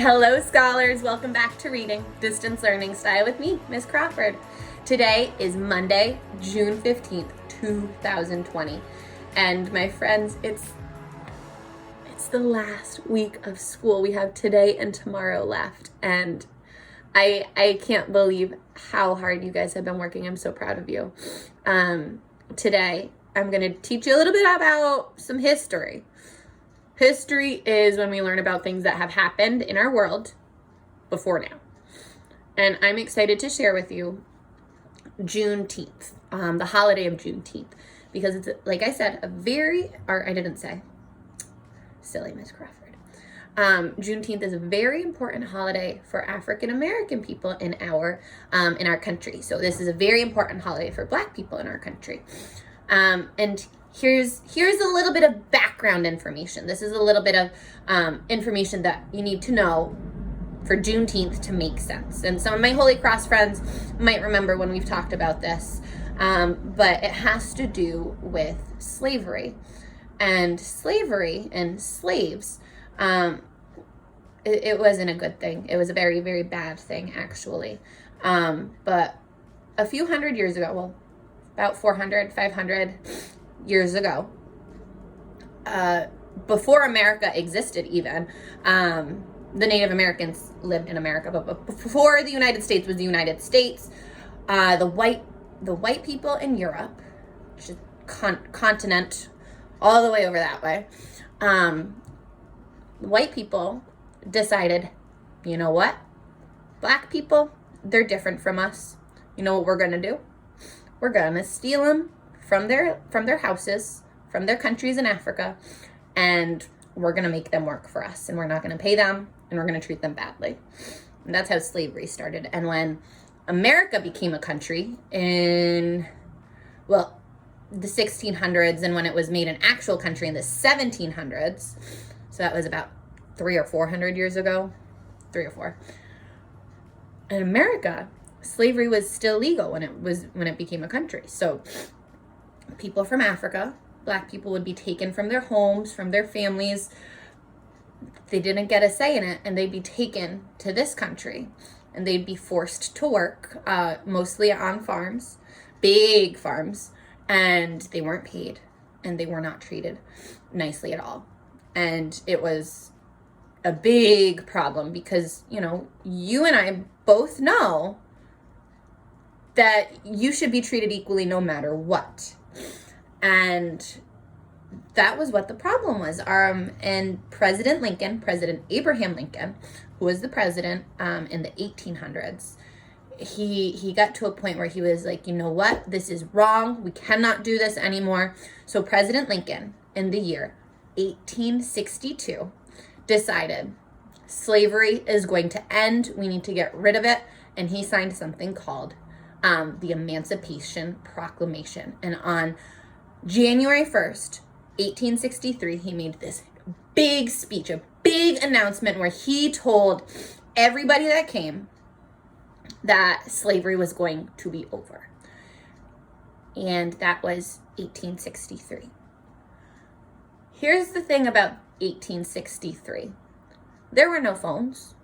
Hello, scholars. Welcome back to Reading Distance Learning Style with me, Miss Crawford. Today is Monday, June 15th, 2020. And my friends, it's the last week of school. We have today and tomorrow left. And I can't believe how hard you guys have been working. I'm so proud of you. Today, I'm going to teach you a little bit about some history. History is when we learn about things that have happened in our world before now. And I'm excited to share with you Juneteenth, the holiday of Juneteenth, because it's, like I said, silly Miss Crawford. Juneteenth is a very important holiday for African American people in our country. So this is a very important holiday for Black people in our country. And here's a little bit of background information. This is a little bit of information that you need to know for Juneteenth to make sense. And some of my Holy Cross friends might remember when we've talked about this, but it has to do with slavery. And slavery and slaves, it wasn't a good thing. It was a very, very bad thing, actually. But a few hundred years ago, well, about 400, 500 years ago, before America existed even, the Native Americans lived in America, but before the United States was the United States, the white people in Europe, which is continent all the way over that way, white people decided, you know what? Black people, they're different from us. You know what we're going to do? We're going to steal them from their houses, from their countries in Africa, and we're going to make them work for us, and we're not going to pay them, and we're going to treat them badly. And that's how slavery started. And when America became a country in, well, the 1600s, and when it was made an actual country in the 1700s, so that was about 300 or 400 years ago, 3 or 4. In America, slavery was still legal when it became a country. So people from Africa, Black people, would be taken from their homes, from their families. They didn't get a say in it, and they'd be taken to this country, and they'd be forced to work, mostly on farms, big farms, and they weren't paid, and they were not treated nicely at all. And it was a big problem because, you and I both know that you should be treated equally no matter what. And that was what the problem was. And President Abraham Lincoln, who was the president in the 1800s, he got to a point where he was like, you know what? This is wrong. We cannot do this anymore. So President Lincoln, in the year 1862, decided slavery is going to end. We need to get rid of it. And he signed something called the Emancipation Proclamation. And on January 1st, 1863, he made this big speech, a big announcement where he told everybody that came that slavery was going to be over. And that was 1863. Here's the thing about 1863. There were no phones.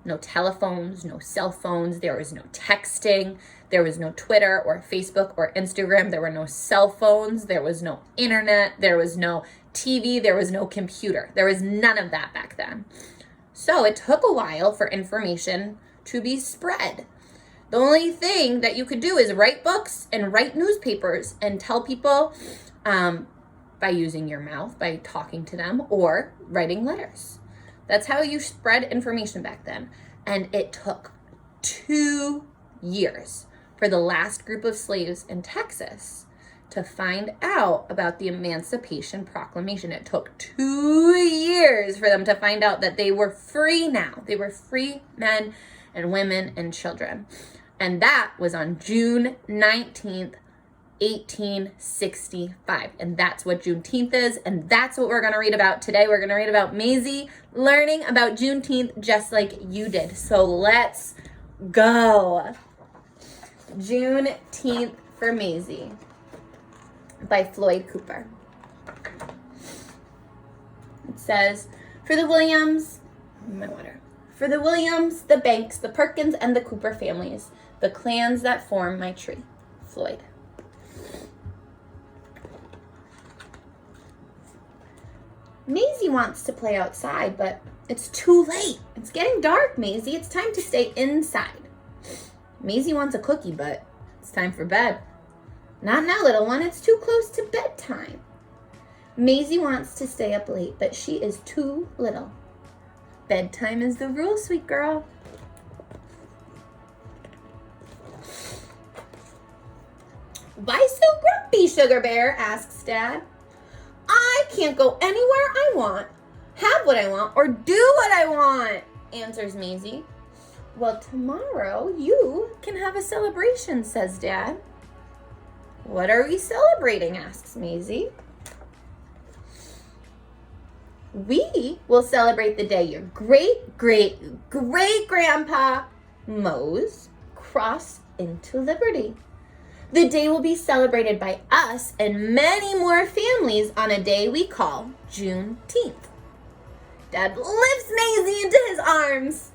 No telephones, no cell phones, there was no texting, there was no Twitter or Facebook or Instagram, there were no cell phones, there was no internet, there was no TV, there was no computer. There was none of that back then. So it took a while for information to be spread. The only thing that you could do is write books and write newspapers and tell people by using your mouth, by talking to them, or writing letters. That's how you spread information back then. And it took 2 years for the last group of slaves in Texas to find out about the Emancipation Proclamation. It took 2 years for them to find out that they were free now. They were free men and women and children. And that was on June 19th, 1865. And that's what Juneteenth is, and that's what we're going to read about today. We're going to read about Mazie learning about Juneteenth just like you did. So let's go. Juneteenth for Mazie by Floyd Cooper. It says, for the Williams, my water. for the Williams, the Banks, the Perkins, and the Cooper families, the clans that form my tree. Floyd. Mazie wants to play outside, but it's too late. It's getting dark, Mazie. It's time to stay inside. Mazie wants a cookie, but it's time for bed. Not now, little one. It's too close to bedtime. Mazie wants to stay up late, but she is too little. Bedtime is the rule, sweet girl. Why so grumpy, Sugar Bear? Asks Dad. I can't go anywhere I want, have what I want, or do what I want, answers Mazie. Well, tomorrow you can have a celebration, says Dad. What are we celebrating? Asks Mazie. We will celebrate the day your great-great-great-grandpa Mose crossed into liberty. The day will be celebrated by us and many more families on a day we call Juneteenth. Dad lifts Mazie into his arms.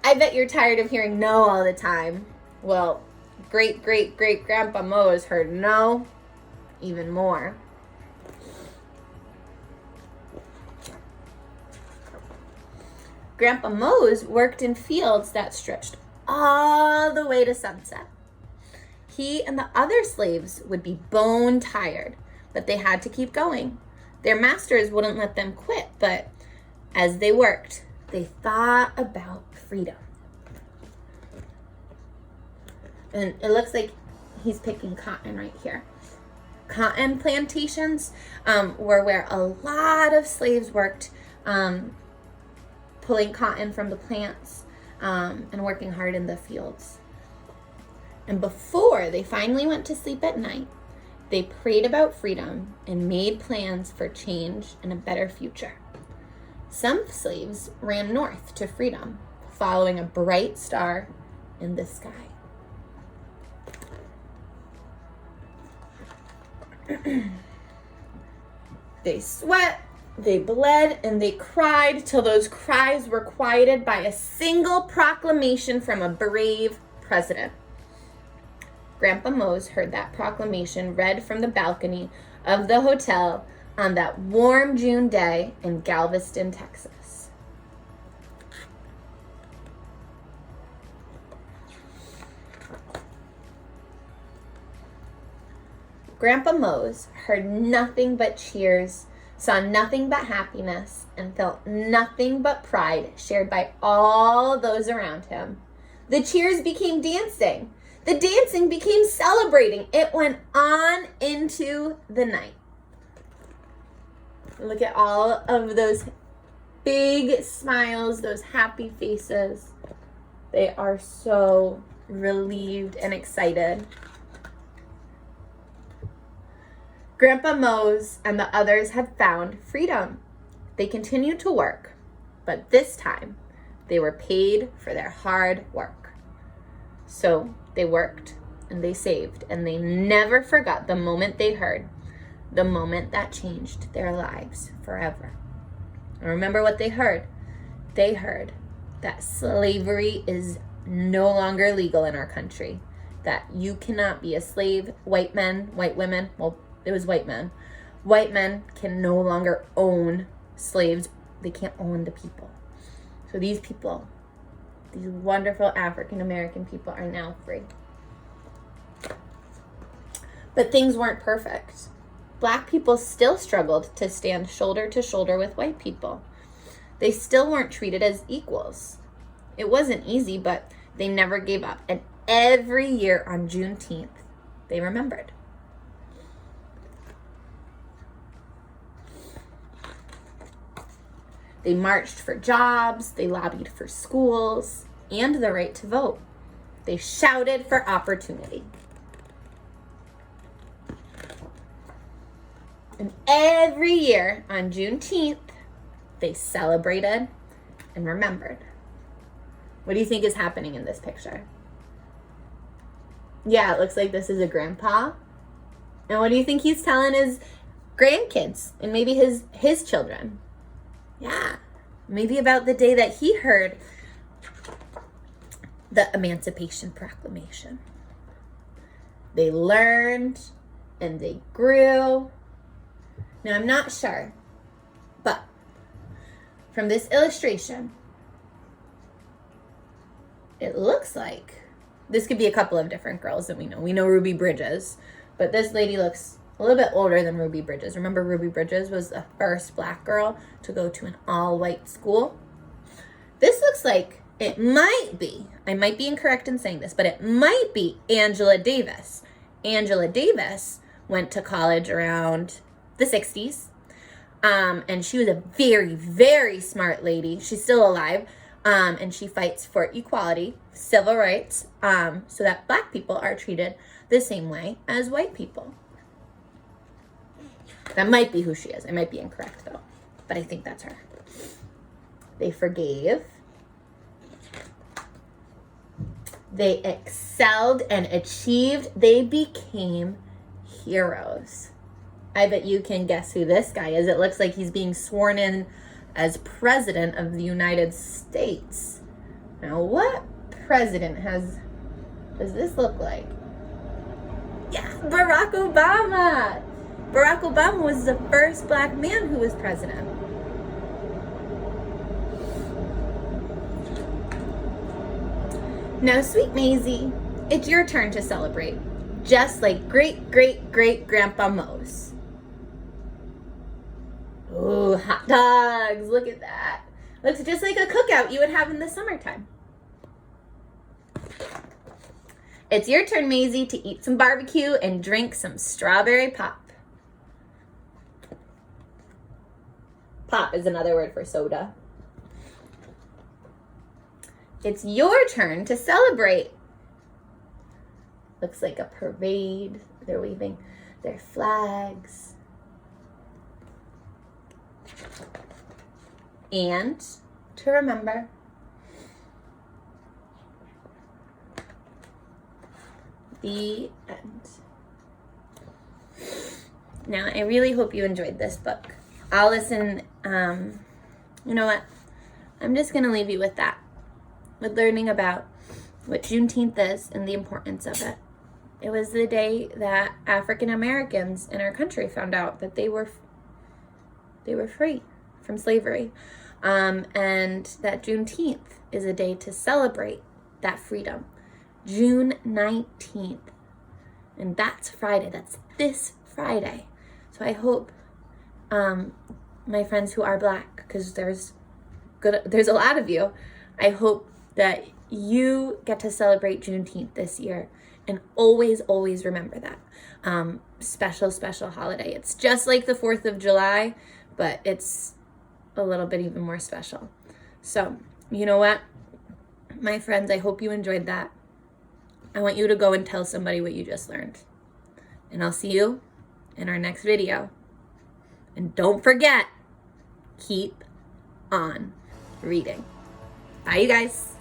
I bet you're tired of hearing no all the time. Well, great-great-great-grandpa Mose heard no even more. Grandpa Mose worked in fields that stretched all the way to sunset. He and the other slaves would be bone tired, but they had to keep going. Their masters wouldn't let them quit, but as they worked, they thought about freedom. And it looks like he's picking cotton right here. Cotton plantations were where a lot of slaves worked, pulling cotton from the plants and working hard in the fields. And before they finally went to sleep at night, they prayed about freedom and made plans for change and a better future. Some slaves ran north to freedom, following a bright star in the sky. They sweat, they bled, and they cried till those cries were quieted by a single proclamation from a brave president. Grandpa Mose heard that proclamation read from the balcony of the hotel on that warm June day in Galveston, Texas. Grandpa Mose heard nothing but cheers, saw nothing but happiness, and felt nothing but pride shared by all those around him. The cheers became dancing. The dancing became celebrating. It went on into the night. Look at all of those big smiles, those happy faces. They are so relieved and excited. Grandpa Mose and the others had found freedom. They continued to work, but this time they were paid for their hard work. So they worked and they saved, and they never forgot the moment they heard, the moment that changed their lives forever. And remember what they heard? They heard that slavery is no longer legal in our country, that you cannot be a slave. White men, white women, well, it was white men. White men can no longer own slaves. They can't own the people. So these people, these wonderful African American people, are now free. But things weren't perfect. Black people still struggled to stand shoulder to shoulder with white people. They still weren't treated as equals. It wasn't easy, but they never gave up. And every year on Juneteenth, they remembered. They marched for jobs, they lobbied for schools, and the right to vote. They shouted for opportunity. And every year on Juneteenth, they celebrated and remembered. What do you think is happening in this picture? Yeah, it looks like this is a grandpa. And what do you think he's telling his grandkids and maybe his children? Yeah, maybe about the day that he heard the Emancipation Proclamation. They learned and they grew. Now, I'm not sure, but from this illustration, it looks like this could be a couple of different girls that we know. We know Ruby Bridges, but this lady looks a little bit older than Ruby Bridges. Remember, Ruby Bridges was the first black girl to go to an all-white school. This looks like it might be, I might be incorrect in saying this, but it might be Angela Davis. Angela Davis went to college around the 60s, and she was a very, very smart lady. She's still alive, and she fights for equality, civil rights, so that black people are treated the same way as white people. That might be who she is. I might be incorrect, though, but I think that's her. They forgave. They excelled and achieved. They became heroes. I bet you can guess who this guy is. It looks like he's being sworn in as President of the United States. Now, what president does this look like? Yeah, Barack Obama. Barack Obama was the first black man who was president. Now, sweet Mazie, it's your turn to celebrate, just like great-great-great-grandpa Mo's. Ooh, hot dogs, look at that. Looks just like a cookout you would have in the summertime. It's your turn, Mazie, to eat some barbecue and drink some strawberry pop. Pop is another word for soda. It's your turn to celebrate. Looks like a parade. They're waving their flags. And to remember, the end. Now, I really hope you enjoyed this book. I'll listen. You know what? I'm just going to leave you with that. With learning about what Juneteenth is and the importance of it. It was the day that African Americans in our country found out that they were free from slavery. And that Juneteenth is a day to celebrate that freedom. June 19th. And that's Friday. That's this Friday. So I hope my friends who are black, because there's a lot of you, I hope that you get to celebrate Juneteenth this year and always, always remember that. Special, special holiday. It's just like the 4th of July, but it's a little bit even more special. So, you know what? My friends, I hope you enjoyed that. I want you to go and tell somebody what you just learned. And I'll see you in our next video. And don't forget, keep on reading. Bye, you guys.